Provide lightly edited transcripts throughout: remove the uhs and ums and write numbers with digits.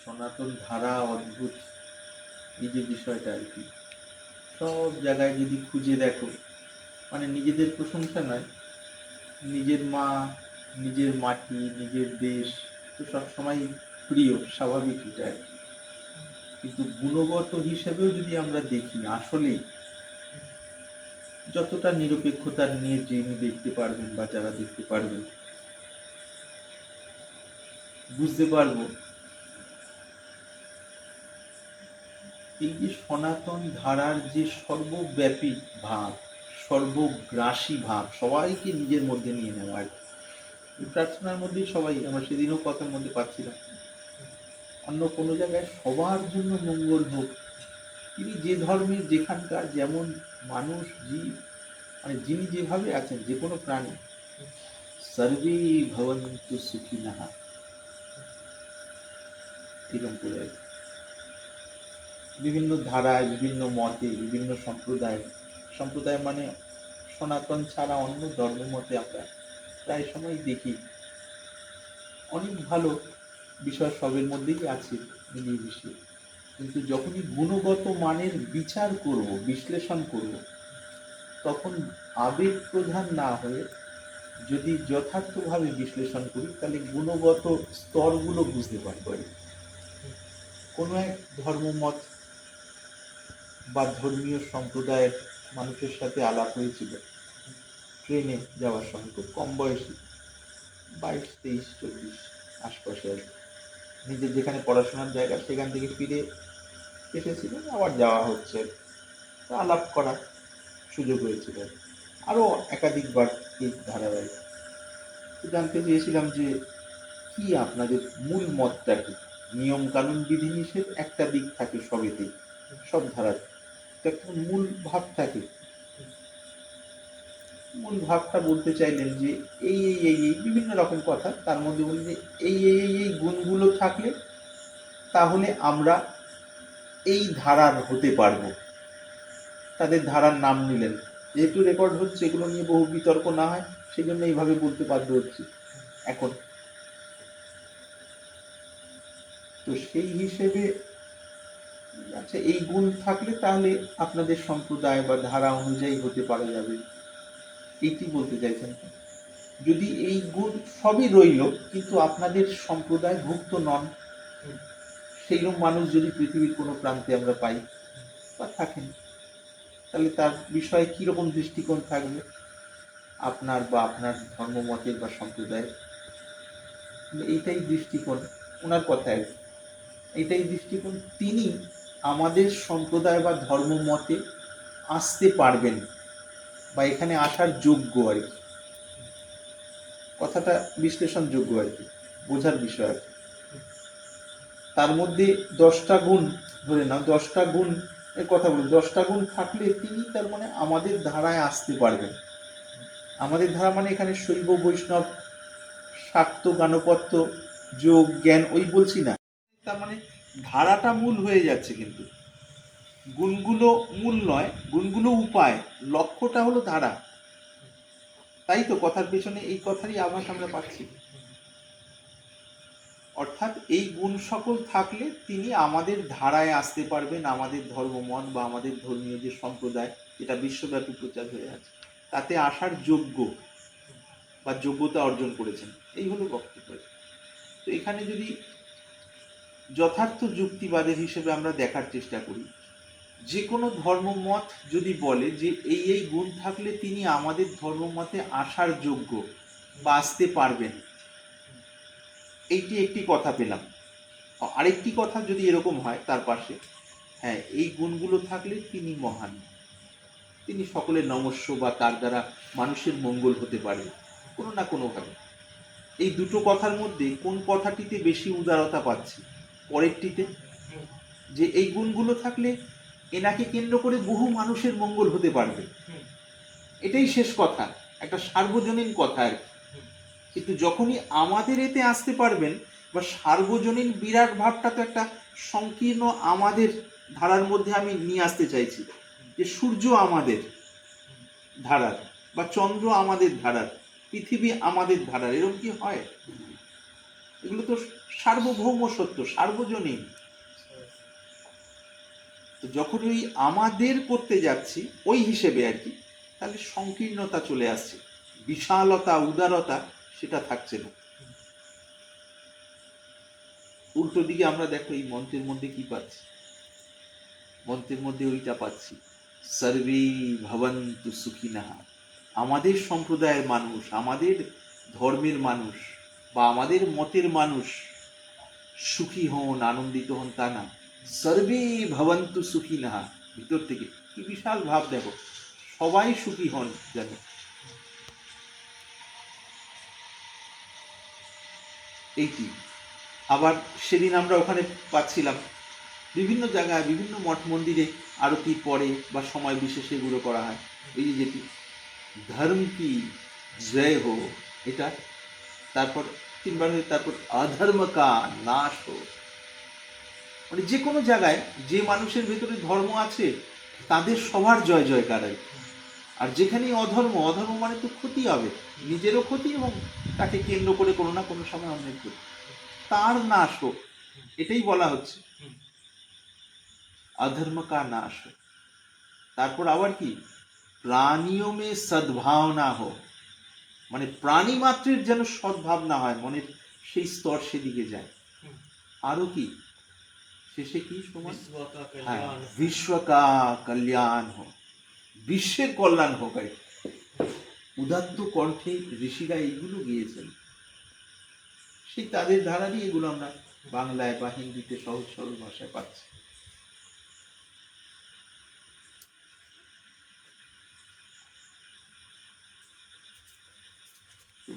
সনাতন ধারা অদ্ভুত, এই যে বিষয়টা আর কি, সব জায়গায় যদি খুঁজে দেখো, মানে নিজেদের প্রশংসা নয়, নিজের মা, নিজের মাটি, নিজের দেশ তো সবসময় প্রিয়, স্বাভাবিক এটা আর কি। কিন্তু গুণগত হিসেবেও যদি আমরা দেখি, আসলে যতটা নিরপেক্ষতা নিয়ে যিনি দেখতে পারবেন বা যারা দেখতে পারবেন, বুঝতে পারবো এই যে সনাতন ধারার যে সর্বব্যাপী ভাব, সর্বগ্রাসী ভাব, সবাইকে নিজের মধ্যে নিয়ে নেওয়া আর কি। এই প্রার্থনার মধ্যেই সবাই, আমরা সেদিনও কথার মধ্যে পাচ্ছিলাম, অন্য কোনো জায়গায় সবার জন্য মঙ্গল হোক। তিনি যে ধর্মের, যেখানকার যেমন মানুষ, জীব, মানে যিনি যেভাবে আছেন, যে কোনো প্রাণী, সর্বে ভবন্তু সুখিনঃ, এরকম করে আর কি। বিভিন্ন ধারায়, বিভিন্ন মতে, বিভিন্ন সম্প্রদায়, সম্প্রদায় মানে সনাতন ছাড়া অন্য ধর্মমতে আমরা প্রায় সময় দেখি অনেক ভালো বিষয় সবের মধ্যেই আছে মিলিয়ে মিশিয়ে। কিন্তু যখনই গুণগত মানের বিচার করব, বিশ্লেষণ করব, তখন আবেগ প্রধান না হয়ে যদি যথার্থভাবে বিশ্লেষণ করি, তাহলে গুণগত স্তরগুলো বুঝতে পারবো। কোনো এক ধর্মমত বা ধর্মীয় সম্প্রদায়ের মানুষের সাথে আলাপ হয়েছিল ট্রেনে যাওয়ার সময়, খুব কম বয়সী, 22, 23, 24 আশপাশে আর কি। নিজের যেখানে পড়াশোনার জায়গা সেখান থেকে ফিরে এসেছিলেন, আবার যাওয়া হচ্ছে, তো আলাপ করার সুযোগ হয়েছিল। আরও একাধিকবার এই ধারাবাহিক জানতে চেয়েছিলাম যে কি আপনাদের মূল মতটা কি। নিয়ম কানুন বিধিনিষেধ একটা দিক থাকে সবেতেই, সব ধারার একটা মূল ভাব থাকে। মূল ভাবটা বলতে চাইলেন যে এই বিভিন্ন রকম কথা, তার মধ্যে বলি যে এই গুণগুলো থাকলে তাহলে আমরা এই ধারার হতে পারবো। তাদের ধারার নাম নিলেন, যেহেতু রেকর্ড হচ্ছে, এগুলো নিয়ে বহু বিতর্ক না হয়, সেই জন্য এইভাবে বলতে বাধ্য হচ্ছি এখন। তো সেই হিসেবে আচ্ছা, এই গুণ থাকলে তাহলে আপনাদের সম্প্রদায় বা ধারা অনুযায়ী হতে পারা যাবে, এইটি বলতে চাইছেন। যদি এই গুণ সবই রইল, কিন্তু আপনাদের সম্প্রদায় ভুক্ত নন, সেইরকম মানুষ যদি পৃথিবীর কোনো প্রান্তে আমরা পাই বা থাকেন, তাহলে তার বিষয়ে কীরকম দৃষ্টিকোণ থাকবে আপনার বা আপনার ধর্মমতের বা সম্প্রদায়ের। এইটাই দৃষ্টিকোণ ওনার কথায়, এইটাই দৃষ্টিকোণ। তিনি আমাদের সম্প্রদায় বা ধর্মমতে আসতে পারবেন বা এখানে আসার যোগ্য আর কি। কথাটা বিশ্লেষণযোগ্য আর কি, বোঝার বিষয় আর কি। তার মধ্যে 10টা গুণ ধরে নাও, 10টা গুণ এর কথা বলি, 10টা গুণ থাকলে তিনি তার মানে আমাদের ধারায় আসতে পারবেন। আমাদের ধারা মানে এখানে শৈব বৈষ্ণব শাক্ত গানপত্য যোগ জ্ঞান ওই বলছি না, তার মানে ধারাটা মূল হয়ে যাচ্ছে, কিন্তু গুণগুলো মূল নয়, গুণগুলো উপায়, লক্ষ্যটা হলো ধারা। তাই তো কথার পেছনে এই কথারই আভাস আমরা পাচ্ছি। অর্থাৎ এই গুণ সকল থাকলে তিনি আমাদের ধারায় আসতে পারবেন, আমাদের ধর্মমত বা আমাদের ধর্মীয় যে সম্প্রদায়, যেটা বিশ্বব্যাপী প্রচার হয়ে আছে, তাতে আসার যোগ্য বা যোগ্যতা অর্জন করেছেন, এই হলো বক্তব্য। তো এখানে যদি যথার্থ যুক্তিবাদের হিসেবে আমরা দেখার চেষ্টা করি, যে কোনো ধর্মমত যদি বলে যে এই গুণ থাকলে তিনি আমাদের ধর্মমতে আসার যোগ্য বা আসতে পারবেন, এইটি একটি কথা পেলাম। আরেকটি কথা যদি এরকম হয় তার পাশে, হ্যাঁ এই গুণগুলো থাকলে তিনি মহান, তিনি সকলের নমস্য বা তার দ্বারা মানুষের মঙ্গল হতে পারে কোনো না কোনোভাবে। এই দুটো কথার মধ্যে কোন কথাটিতে বেশি উদারতা পাচ্ছি? পরেরটিতে, যে এই গুণগুলো থাকলে এনাকে কেন্দ্র করে বহু মানুষের মঙ্গল হতে পারবে, এটাই শেষ কথা, একটা সার্বজনীন কথা আর কি। কিন্তু যখনই আমাদের এতে আসতে পারবেন বা সার্বজনীন বিরাট ভাবটা তো একটা সংকীর্ণ আমাদের ধারার মধ্যে আমি নিয়ে আসতে চাইছি, যে সূর্য আমাদের ধারার বা চন্দ্র আমাদের ধারার, পৃথিবী আমাদের ধারার, এরকম কি হয়? এগুলো তো সার্বভৌম সত্য, সার্বজনীন। তো যখন ওই আমাদের করতে যাচ্ছি ওই হিসেবে আর কি, তাহলে সংকীর্ণতা চলে আসছে, বিশালতা উদারতা সেটা থাকছে না। উল্টো দিকে আমরা দেখো এই মন্ত্রের মধ্যে কি পাচ্ছি, মন্ত্রের মধ্যে ওইটা পাচ্ছি, সর্বে ভবন্তু সুখিনঃ। আমাদের সম্প্রদায়ের মানুষ, আমাদের ধর্মের মানুষ বা আমাদের মতের মানুষ সুখী হন, আনন্দিত হন তা না, সর্বে ভবন্তু সুখিনঃ। ভিতর থেকে কি বিশাল ভাব দেখো, সবাই সুখী হন যেন। এইটি আবার সেদিন আমরা ওখানে পাচ্ছিলাম বিভিন্ন জায়গায় বিভিন্ন মঠ মন্দিরে আরতির পরে বা সময় বিশেষে এগুলো করা হয়। এই যে যেটি ধর্ম কি জয় হো, এটা তারপর তিনবার হয়ে তারপর অধর্ম কা নাশ হো। মানে যে কোনো জায়গায় যে মানুষের ভেতরে ধর্ম আছে তাদের সবার জয় জয়কার। আর যেখানেই অধর্ম, অধর্ম মানে তো ক্ষতি হবে, নিজেরও ক্ষতি এবং তাকে কেন্দ্র করে কোনো না কোনো সময় অন্যের ক্ষতি, তার নাশ হোক, এটাই বলা হচ্ছে অধর্ম কা নাশ হোক। তারপর আবার কি প্রাণীয় মে সদ্ভাবনা হোক, মানে প্রাণী মাত্রের যেন সদ্ভাবনা হয়, মনের সেই স্তর সেদিকে যায়। আরো কি শেষে কি সমান, বিশ্ব কা কল্যাণ হোক, বিশ্বের কল্যাণ হোক। উদাত্ত কণ্ঠে ঋষিরা এইগুলো গিয়েছেন, সেই তাদের ধারারই এগুলো আমরা বাংলায় বা হিন্দিতে সহজ সরল ভাষায় পাচ্ছি।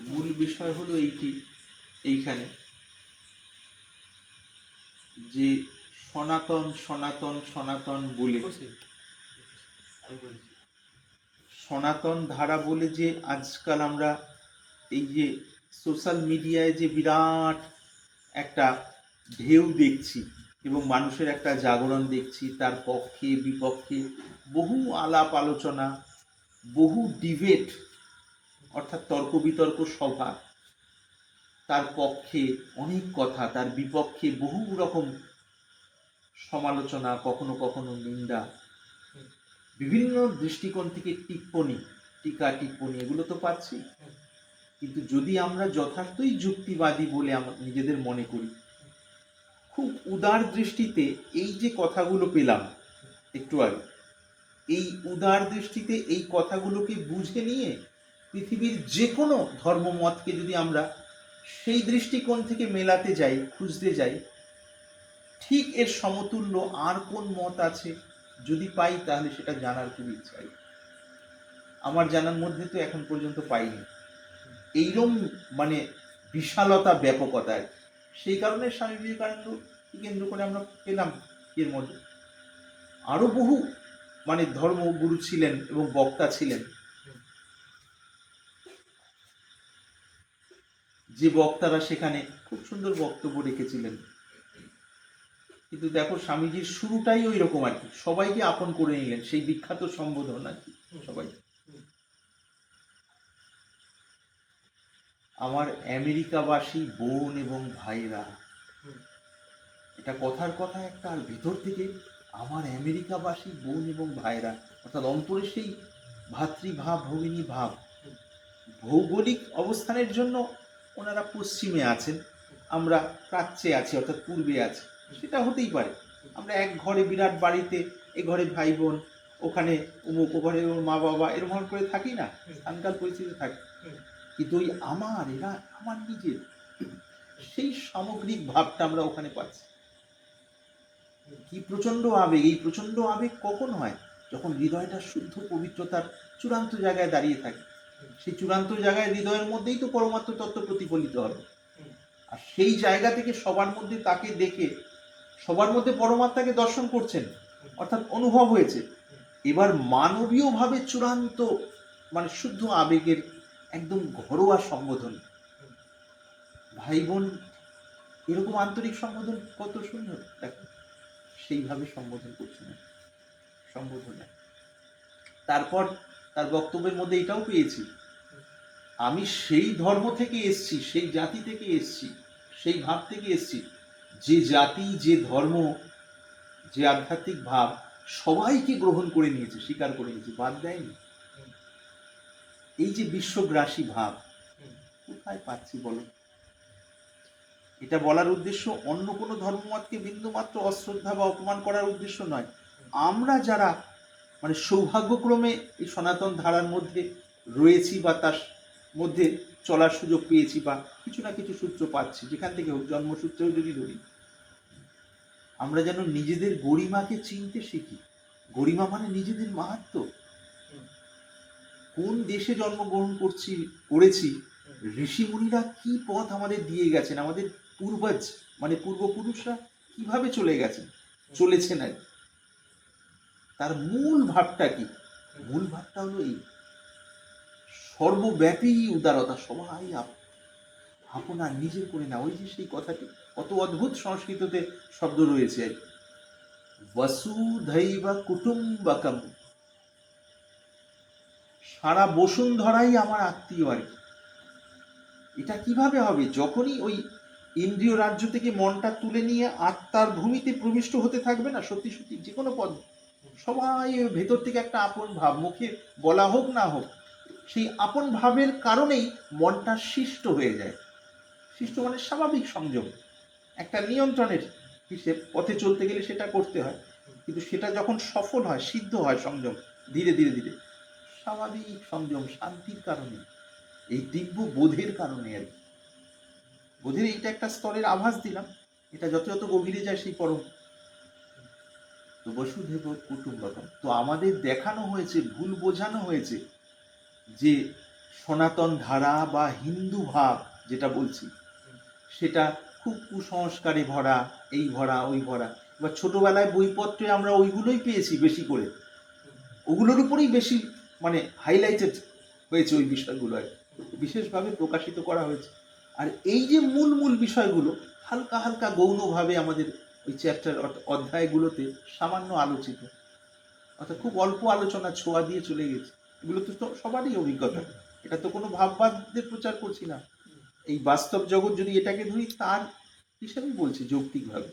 মূল বিষয় হলো এইটি, এইখানে যে সনাতন সনাতন সনাতন বলে, সনাতন ধারা বলে যে আজকাল আমরা এই যে সোশ্যাল মিডিয়ায় যে বিরাট একটা ঢেউ দেখছি এবং মানুষের একটা জাগরণ দেখছি, তার পক্ষে বিপক্ষে বহু আলাপ আলোচনা, বহু ডিবেট অর্থাৎ তর্ক বিতর্ক সভা, তার পক্ষে অনেক কথা, তার বিপক্ষে বহু রকম সমালোচনা, কখনো কখনো নিন্দা, বিভিন্ন দৃষ্টিকোণ থেকে টিপ্পনী, টিকা টিপ্পনী, এগুলো তো পাচ্ছি। কিন্তু যদি আমরা যথার্থই যুক্তিবাদী বলে নিজেদের মনে করি, খুব উদার দৃষ্টিতে এই যে কথাগুলো পেলাম একটু আগে, এই উদার দৃষ্টিতে এই কথাগুলোকে বুঝে নিয়ে পৃথিবীর যে কোনো ধর্মমতকে যদি আমরা সেই দৃষ্টিকোণ থেকে মেলাতে যাই, খুঁজতে যাই, ঠিক এর সমতুল্য আর কোন মত আছে যদি পাই, তাহলে সেটা জানার খুব ইচ্ছাই। আমার জানার মধ্যে তো এখন পর্যন্ত পাইনি এইরকম মানে বিশালতা, ব্যাপকতা। সেই কারণে স্বামী বিবেকানন্দ কেন্দ্র করে আমরা পেলাম এর মধ্যে আরো বহু মানে ধর্মগুরু ছিলেন এবং বক্তা ছিলেন, যে বক্তারা সেখানে খুব সুন্দর বক্তব্য রেখেছিলেন। কিন্তু দেখো স্বামীজির শুরুটাই ওই রকম আর কি, সবাইকে আপন করে নিলেন, সেই বিখ্যাত সম্বোধন আর কি, সবাই। আমার আমেরিকাবাসী বোন এবং ভাইরা, এটা কথার কথা একটা, আর ভেতর থেকে আমার আমেরিকাবাসী বোন এবং ভাইরা, অর্থাৎ অন্তরে সেই ভাতৃভাব, ভগিনী ভাব। ভৌগোলিক অবস্থানের জন্য ওনারা পশ্চিমে আছেন, আমরা প্রাচ্যে আছি অর্থাৎ পূর্বে আছি, সেটা হতেই পারে। আমরা এক ঘরে বিরাট বাড়িতে, এ ঘরে ভাই বোন, ওখানে অমুক, ও ঘরে ওর মা বাবা, এরকম করে থাকি না, স্থানকাল পরিস্থিতি থাকি। কিন্তু ওই আমার, এরা আমার নিজের, সেই সামগ্রিক ভাবটা আমরা ওখানে পাচ্ছি। কি প্রচন্ড আবেগ! এই প্রচন্ড আবেগ কখন হয়? যখন হৃদয়টা শুদ্ধ পবিত্রতার চূড়ান্ত জায়গায় দাঁড়িয়ে থাকে। সেই চূড়ান্ত জায়গায় হৃদয়ের মধ্যেই তো পরমাত্ম তত্ত্ব প্রতিফলিত হবে। আর সেই জায়গা থেকে সবার মধ্যে তাকে দেখে, সবার মধ্যে পরমাত্মাকে দর্শন করছেন, অর্থাৎ অনুভব হয়েছে। এবার মানবীয়ভাবে চূড়ান্ত মানে শুদ্ধ আবেগের একদম ঘরোয়া সম্বোধন, ভাই বোন, এরকম আন্তরিক সম্বোধন কত সুন্দর দেখো, সেইভাবে সম্বোধন করছেন, সম্বোধনে। তারপর তার বক্তব্যের মধ্যে এটাও পেয়েছি, আমি সেই ধর্ম থেকে এসছি, সেই জাতি থেকে এসছি, সেই ভাব থেকে এসছি। যে জাতি, যে ধর্ম, যে আধ্যাত্মিক ভাব সবাইকে গ্রহণ করে নিয়েছে, স্বীকার করে নিয়েছে, বাদ দেয়নি। এই যে বিশ্বগ্রাসী ভাব কোথায় পাচ্ছি বলো? এটা বলার উদ্দেশ্য অন্য কোনো ধর্মমতকে বিন্দুমাত্র অশ্রদ্ধা বা অপমান করার উদ্দেশ্য নয়। আমরা যারা মানে সৌভাগ্যক্রমে এই সনাতন ধারার মধ্যে রয়েছি বা তার মধ্যে চলার সুযোগ পেয়েছি বা কিছু না কিছু সূত্র পাচ্ছি, যেখান থেকে হোক, জন্মসূত্রেও যদি ধরি, আমরা যেন নিজেদের গরিমাকে চিনতে শিখি। গরিমা মানে নিজেদের মাহাত্ম্য। কোন দেশে জন্মগ্রহণ করেছি, ঋষিমুনিরা কি পথ আমাদের দিয়ে গেছেন, আমাদের পূর্বজ মানে পূর্বপুরুষরা কিভাবে চলেছেন আর তার মূল ভাবটা কি? মূল ভাবটা হলো এই সর্বব্যাপী উদারতা, সবাই আপনা নিজের করে না। ওই যে সেই কথাটি কত অদ্ভুত সংস্কৃততে শব্দ রয়েছে, বসুধৈব কুটুম্বকম, সারা বসুন্ধরাই আমার আত্মীয় আর কি। এটা কিভাবে হবে? যখনই ওই ইন্দ্রিয় রাজ্য থেকে মনটা তুলে নিয়ে আত্মার ভূমিতে প্রবিষ্ট হতে থাকবে না, সত্যি সত্যি যে কোনো পদ, সবাই ভেতর থেকে একটা আপন ভাব, মুখে বলা হোক না হোক, সেই আপন ভাবের কারণেই মনটা শিষ্ট হয়ে যায়। শিষ্ট মানে স্বাভাবিক সংযম, একটা নিয়ন্ত্রণের হিসেব, পথে চলতে গেলে সেটা করতে হয়, কিন্তু সেটা যখন সফল হয়, সিদ্ধ হয় সংযম, ধীরে ধীরে ধীরে স্বাভাবিক সংযম, শান্তির কারণে, এই দিব্য বোধের কারণে আর কি। বোধের এইটা একটা স্তরের আভাস দিলাম, এটা যত যত গভীরে যায় সেই পরম। তো বসুধৈব কুটুম্বকম, তো আমাদের দেখানো হয়েছে, ভুল বোঝানো হয়েছে যে সনাতন ধারা বা হিন্দু ভাব যেটা বলছি, সেটা খুব কুসংস্কারে ভরা, এই ভরা ওই ভরা। এবার ছোটবেলায় বইপত্রে আমরা ওইগুলোই পেয়েছি বেশি করে, ওগুলোর উপরেই বেশি মানে হাইলাইটেড হয়েছে ওই বিষয়গুলো, আর বিশেষভাবে প্রকাশিত করা হয়েছে। আর এই যে মূল মূল বিষয়গুলো হালকা হালকা গৌণভাবে আমাদের ওই চ্যাপ্টার অধ্যায়গুলোতে সামান্য আলোচিত, অর্থাৎ খুব অল্প আলোচনা ছোঁয়া দিয়ে চলে গেছে। এগুলো তো সবারই অভিজ্ঞতা, এটা তো কোনো ভাববাদদের প্রচার করছি না, এই বাস্তব জগৎ যদি এটাকে ধরি তার হিসাবেই বলছি যৌক্তিকভাবে।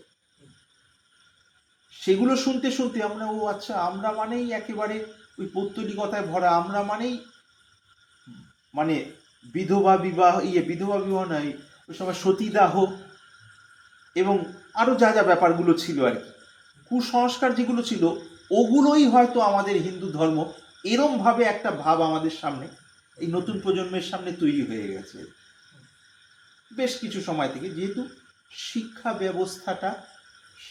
সেগুলো শুনতে শুনতে আমরা, ও আচ্ছা, আমরা মানেই একেবারে ওই পৌত্তলিকতায় ভরা, আমরা মানেই মানে বিধবা বিবাহ, বিধবা বিবাহ নয়, ওই সময় সতীদাহ এবং আরো যা যা ব্যাপারগুলো ছিল আর কি, কুসংস্কার যেগুলো ছিল, ওগুলোই হয়তো আমাদের হিন্দু ধর্ম, এরম ভাবে একটা ভাব আমাদের সামনে, এই নতুন প্রজন্মের সামনে তৈরি হয়ে গেছে বেশ কিছু সময় থেকে। যেহেতু শিক্ষা ব্যবস্থাটা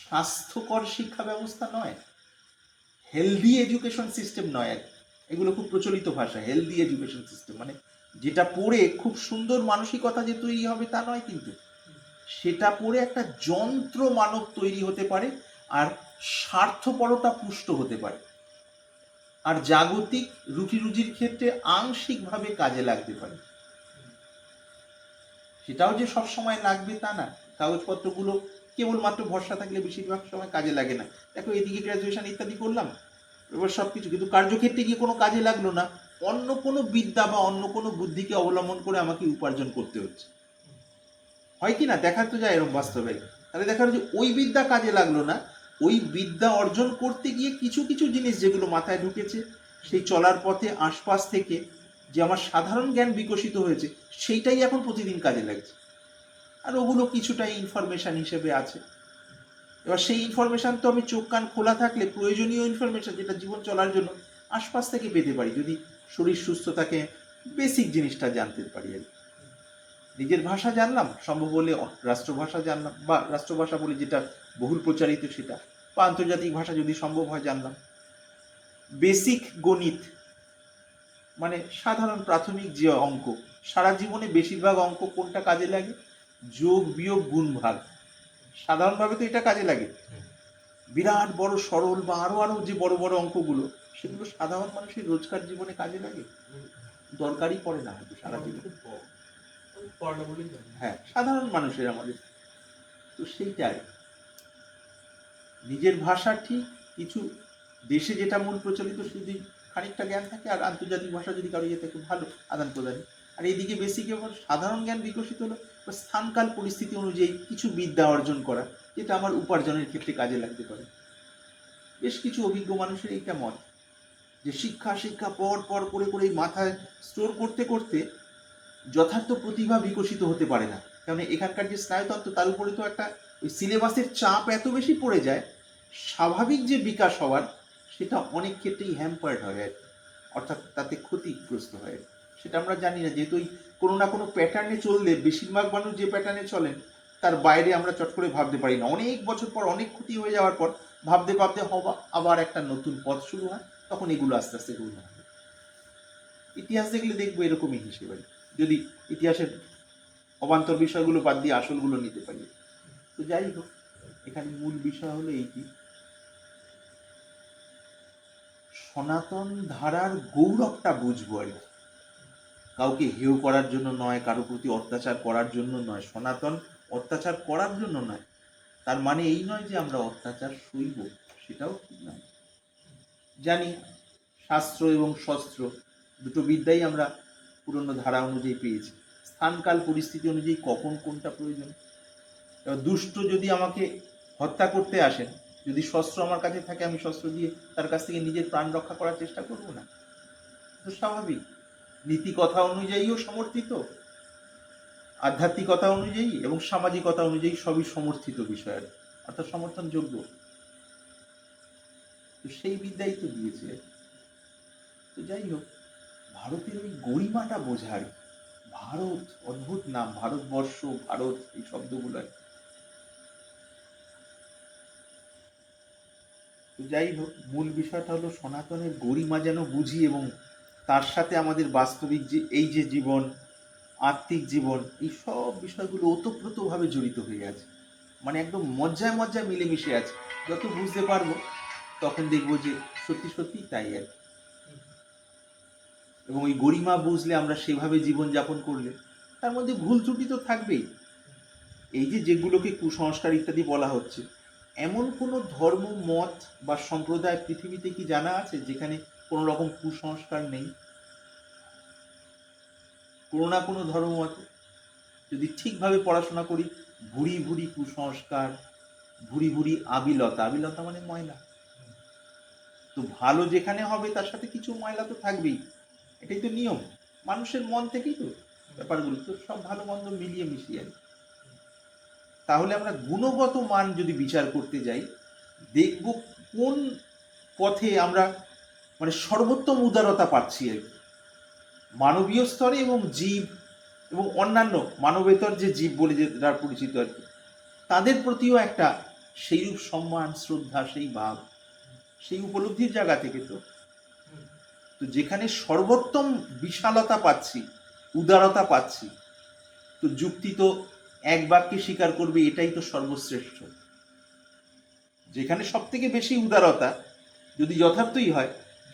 স্বাস্থ্যকর শিক্ষা ব্যবস্থা নয়, হেলদি এডুকেশন সিস্টেম নয় আর কি। এগুলো খুব প্রচলিত ভাষা, হেলদি এডুকেশন সিস্টেম মানে যেটা পড়ে খুব সুন্দর মানসিকতা যে তৈরি হবে তা নয়, কিন্তু সেটা পড়ে একটা যন্ত্র মানব তৈরি হতে পারে, আর স্বার্থপরতা পুষ্ট হতে পারে, আর জাগতিক রুটি রুজির ক্ষেত্রে আংশিকভাবে কাজে লাগতে পারে। সেটাও যে সব সময় লাগবে তা না, কাগজপত্রগুলো কেবলমাত্র ভরসা থাকলে বেশিরভাগ সময় কাজে লাগে না। দেখো, এদিকে গ্র্যাজুয়েশন ইত্যাদি করলাম, এবার সব কিছু, কিন্তু কার্যক্ষেত্রে গিয়ে কোনো কাজে লাগলো না, অন্য কোনো বিদ্যা বা অন্য কোনো বুদ্ধিকে অবলম্বন করে আমাকে উপার্জন করতে হচ্ছে, হয় কি না? দেখা তো যায় এরকম বাস্তবে। তাহলে দেখা যে ওই বিদ্যা কাজে লাগলো না, ওই বিদ্যা অর্জন করতে গিয়ে কিছু কিছু জিনিস যেগুলো মাথায় ঢুকেছে, সেই চলার পথে আশপাশ থেকে যে আমার সাধারণ জ্ঞান বিকশিত হয়েছে, সেইটাই এখন প্রতিদিন কাজে লাগছে, আর ওগুলো কিছুটা ইনফরমেশান হিসেবে আছে। এবার সেই ইনফরমেশান তো আমি চোখ কান খোলা থাকলে প্রয়োজনীয় ইনফরমেশান যেটা জীবন চলার জন্য আশপাশ থেকে পেতে পারি, যদি শরীর সুস্থ থাকে, বেসিক জিনিসটা জানতে পারি আর কি। নিজের ভাষা জানলাম, সম্ভব হলে রাষ্ট্রভাষা জানলাম, বা রাষ্ট্রভাষা বলে যেটা বহুল প্রচারিত সেটা, বা আন্তর্জাতিক ভাষা যদি সম্ভব হয় জানলাম। বেসিক গণিত মানে সাধারণ প্রাথমিক যে অঙ্ক, সারা জীবনে বেশিরভাগ অঙ্ক কোনটা কাজে লাগে? যোগ বিয়োগ গুণ ভাগ। সাধারণভাবে তো এটা কাজে লাগে। বিরাট বড় সরল বা আরো আরো যে বড় বড় অঙ্কগুলো, সেগুলো সাধারণ মানুষের রোজকার জীবনে কাজে লাগে? দরকারই পড়ে না হয়তো সারা জীবনে। হ্যাঁ, সাধারণ মানুষের আমাদের তো সেইটাই নিজের ভাষা ঠিক, কিছু দেশে যেটা মূল প্রচলিত যদি খানিকটা জ্ঞান থাকে, আর আন্তর্জাতিক ভাষা যদি কারো ইয়ে থাকে ভালো আদান প্রদান, আর এইদিকে বেসিক এবং সাধারণ জ্ঞান বিকশিত হলো, বা স্থানকাল পরিস্থিতি অনুযায়ী কিছু বিদ্যা অর্জন করা, যেটা আমার উপার্জনের ক্ষেত্রে কাজে লাগতে পারে। বেশ কিছু অভিজ্ঞ মানুষের এইটা মত যে শিক্ষা পর পর করে করে মাথায় স্টোর করতে করতে যথার্থ প্রতিভা বিকশিত হতে পারে না। কারণ এখানকার যে স্নায়ুতন্ত্র, তার উপরে তো একটা ওই সিলেবাসের চাপ এত বেশি পড়ে যায়, স্বাভাবিক যে বিকাশ হওয়ার সেটা অনেক ক্ষেত্রেই হ্যাম্পার্ড হয় আর কি। অর্থাৎ তাতে ক্ষতিগ্রস্ত হয়। সেটা আমরা জানি না, যেহেতু ওই কোনো না কোনো প্যাটার্নে চললে, বেশিরভাগ মানুষ যে প্যাটার্নে চলেন তার বাইরে আমরা চট করে ভাবতে পারি না। অনেক বছর পর অনেক ক্ষতি হয়ে যাওয়ার পর ভাবতে ভাবতে হবা আবার একটা নতুন পথ শুরু হয়, তখন এগুলো আস্তে আস্তে গ্রহণ হয়। ইতিহাস দেখলে দেখবো এরকমই হিসেবে, যদি ইতিহাসের অবান্তর বিষয়গুলো বাদ দিয়ে আসলগুলো নিতে পারি। তো যাই হোক, এখানে মূল বিষয় হলো এইটি, সনাতন ধারার গৌরবটা বুঝবো আর কি। কাউকে হেয় করার জন্য নয়, কারো প্রতি অত্যাচার করার জন্য নয়। সনাতন অত্যাচার করার জন্য নয়, তার মানে এই নয় যে আমরা অত্যাচার সইব, সেটাও ঠিক নয়। জানি শাস্ত্র এবং শস্ত্র দুটো বিদ্যাই আমরা পুরনো ধারা অনুযায়ী পেয়েছি। স্থানকাল পরিস্থিতি অনুযায়ী কখন কোনটা প্রয়োজন। এবার দুষ্ট যদি আমাকে হত্যা করতে আসেন, যদি শস্ত্র আমার কাছে থাকে, আমি শস্ত্র দিয়ে তার কাছ থেকে নিজের প্রাণ রক্ষা করার চেষ্টা করব না? তো স্বাভাবিক। নীতি কথা অনুযায়ীও সমর্থিত, আধ্যাত্মিকতা অনুযায়ী এবং সামাজিকতা অনুযায়ী সবই সমর্থিত বিষয়, অর্থাৎ সমর্থনযোগ্য। তো সেই বিদ্যাই তো দিয়েছে। তো যাই হোক, ভারতের ওই গরিমাটা বোঝার, ভারত অদ্ভুত নাম, ভারতবর্ষ, ভারত, এই শব্দগুলো। তো যাই হোক, মূল বিষয়টা হলো সনাতনের গরিমা যেন বুঝি, এবং তার সাথে আমাদের বাস্তবিক যে এই যে জীবন, আত্মিক জীবন, এই সব বিষয়গুলো ওতপ্রোতভাবে জড়িত হয়ে আছে। মানে একদম মজ্জায় মজ্জায় মিলেমিশে আছে। যত বুঝতে পারবো তখন দেখবো যে সত্যি সত্যি তাই আর কি। এবং ওই গরিমা বুঝলে, আমরা সেভাবে জীবনযাপন করলে, তার মধ্যে ভুল ত্রুটি তো থাকবেই। এই যে যেগুলোকে কুসংস্কার ইত্যাদি বলা হচ্ছে, এমন কোনো ধর্ম, মত বা সম্প্রদায় পৃথিবীতে কি জানা আছে যেখানে কোনো রকম কুসংস্কার নেই? কোনো না কোনো ধর্মমতে যদি ঠিকভাবে পড়াশোনা করি, ভুরি ভুরি কুসংস্কার, ভুরি ভুরি আবিলতা, আবিলতা মানে ময়লা। তো ভালো যেখানে হবে তার সাথে কিছু ময়লা তো থাকবেই, এটাই তো নিয়ম। মানুষের মন থেকেই তো ব্যাপারগুলো, তো সব ভালো মন্দ মিলিয়ে মিশিয়ে। তাহলে আমরা গুণগত মান যদি বিচার করতে যাই, দেখব কোন পথে আমরা মানে সর্বোত্তম উদারতা পাচ্ছি আর কি, মানবীয় স্তরে এবং জীব এবং অন্যান্য মানবেতর যে জীব বলে যে যারা পরিচিত আর কি, তাদের প্রতিও একটা সেইরূপ সম্মান, শ্রদ্ধা, সেই ভাব, সেই উপলব্ধির জায়গা থেকে তো তো যেখানে সর্বোত্তম বিশালতা পাচ্ছি, উদারতা পাচ্ছি, তো যুক্তি তো এক বাক্যে স্বীকার করবে এটাই তো সর্বশ্রেষ্ঠ। যেখানে সব থেকে বেশি উদারতা যদি যথার্থই হয়,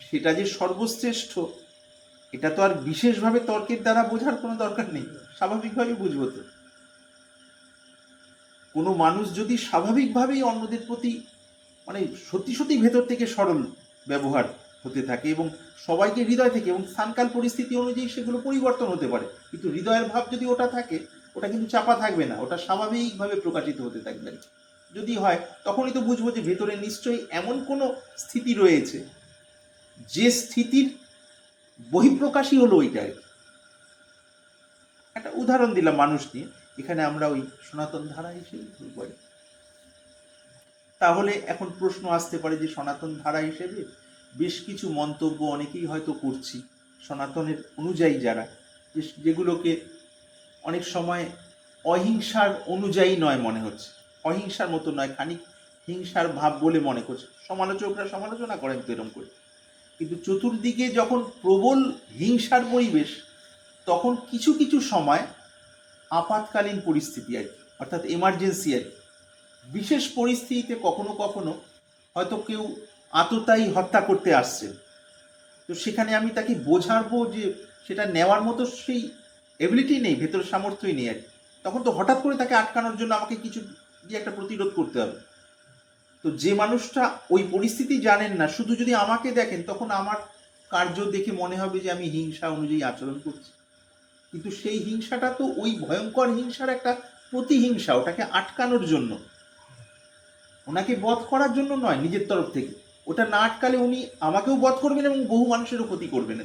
সেটা যে সর্বশ্রেষ্ঠ, এটা তো আর বিশেষভাবে তর্কের দ্বারা বোঝার কোনো দরকার নেই, স্বাভাবিকভাবেই বুঝবো। তো কোনো মানুষ যদি স্বাভাবিকভাবেই অন্যদের প্রতি মানে সত্যি সত্যি ভেতর থেকে সরল ব্যবহার হতে থাকে, এবং সবাইকে হৃদয় থেকে, এবং স্থানকাল পরিস্থিতি অনুযায়ী সেগুলো পরিবর্তন হতে পারে, কিন্তু হৃদয়ের ভাব যদি ওটা থাকে, ওটা কিন্তু চাপা থাকবে না, ওটা স্বাভাবিকভাবে প্রকাশিত হতে থাকবে। যদি হয় তখনই তো বুঝবো যে ভেতরে নিশ্চয়ই এমন কোনো স্থিতি রয়েছে, যে স্থিতির বহিঃপ্রকাশই হলো ওইটাই। একটা উদাহরণ দিলাম মানুষ নিয়ে, এখানে আমরা ওই সনাতন ধারা হিসেবে বলি। তাহলে এখন প্রশ্ন আসতে পারে যে সনাতন ধারা হিসেবে বেশ কিছু মন্তব্য অনেকেই হয়তো করছি সনাতনের অনুযায়ী যারা, যেগুলোকে অনেক সময় অহিংসার অনুযায়ী নয় মনে হচ্ছে, অহিংসার মতো নয়, খানিক হিংসার ভাব বলে মনে করছে। সমালোচকরা সমালোচনা করেন তো এরকম করে, কিন্তু চতুর্দিকে যখন প্রবল হিংসার পরিবেশ, তখন কিছু কিছু সময় আপাতকালীন পরিস্থিতি আর কি, অর্থাৎ এমার্জেন্সি আর কি, বিশেষ পরিস্থিতিতে কখনো কখনো হয়তো কেউ আততায়ী হত্যা করতে আসছে, তো সেখানে আমি তাকে বোঝাবো যে সেটা নেওয়ার মতো সেই এবিলিটি নেই, ভেতরের সামর্থ্যই নেই আর কি। তখন তো হঠাৎ করে তাকে আটকানোর জন্য আমাকে কিছু দিয়ে একটা প্রতিরোধ করতে হবে। তো যে মানুষটা ওই পরিস্থিতি জানেন না, শুধু যদি আমাকে দেখেন, তখন আমার কার্য দেখে মনে হবে যে আমি হিংসা অনুযায়ী আচরণ করছি। কিন্তু সেই হিংসাটা তো ওই ভয়ঙ্কর হিংসার একটা প্রতিহিংসা, ওটাকে আটকানোর জন্য, ওনাকে বধ করার জন্য নয় নিজের তরফ থেকে। ওটা না আটকালে উনি আমাকেও বধ করবেন এবং বহু মানুষেরও ক্ষতি করবেন।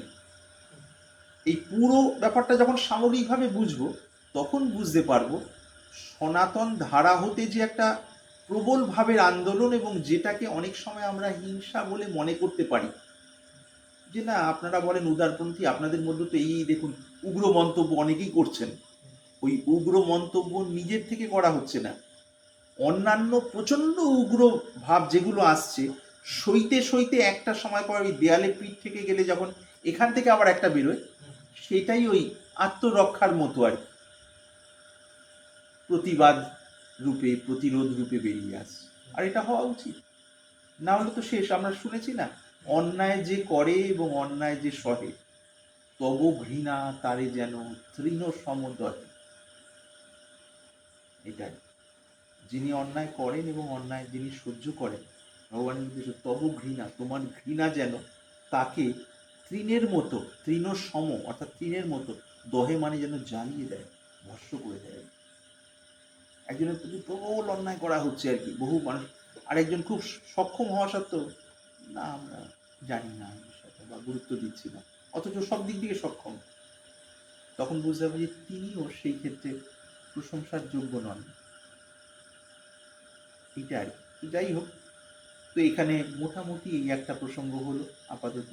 এই পুরো ব্যাপারটা যখন সামগ্রিকভাবে বুঝবো, তখন বুঝতে পারবো সনাতন ধারা হতে যে একটা প্রবল ভাবের আন্দোলন, এবং যেটাকে অনেক সময় আমরা হিংসা বলে মনে করতে পারি, যে না আপনারা বলেন উদারপন্থী, আপনাদের মধ্যে তো এই দেখুন উগ্র মন্তব্য অনেকেই করছেন। ওই উগ্র মন্তব্য নিজের থেকে করা হচ্ছে না, অন্যান্য প্রচন্ড উগ্র ভাব যেগুলো আসছে সইতে সইতে একটা সময় পর ওই দেয়ালে পিঠ থেকে গেলে যখন এখান থেকে আবার একটা বেরোয়, সেটাই ওই আত্মরক্ষার মতো আর কি, প্রতিবাদ রূপে, প্রতিরোধ রূপে বেরিয়ে আসছে। আর এটা হওয়া উচিত, না হলে তো শেষ। আমরা শুনেছি না, অন্যায় যে করে এবং অন্যায় যে সহে, তব ঘৃণা তারে যেন তৃণ সমদয়। এটাই, যিনি অন্যায় করেন এবং অন্যায় যিনি সহ্য করেন, ভগবানের উদ্দেশ্য তব ঘৃণা, তোমার ঘৃণা যেন তাকে তৃণের মতো, তৃণ সম অর্থাৎ তৃণের মতো, দহে মানে যেন জ্বালিয়ে দেয়, ভস্ম করে দেয়। একজনের প্রতি প্রবল অন্যায় করা হচ্ছে আর কি, বহু মানুষ, আরেকজন খুব সক্ষম হওয়া সত্ত্বেও না আমরা জানি না বিষয়টা বা গুরুত্ব দিচ্ছি না, অথচ সব দিক থেকে সক্ষম, তখন বুঝতে হবে যে তিনিও সেই ক্ষেত্রে প্রশংসার যোগ্য নন। এটাই, যাই হোক, তো এখানে মোটামুটি এই একটা প্রসঙ্গ হলো আপাতত।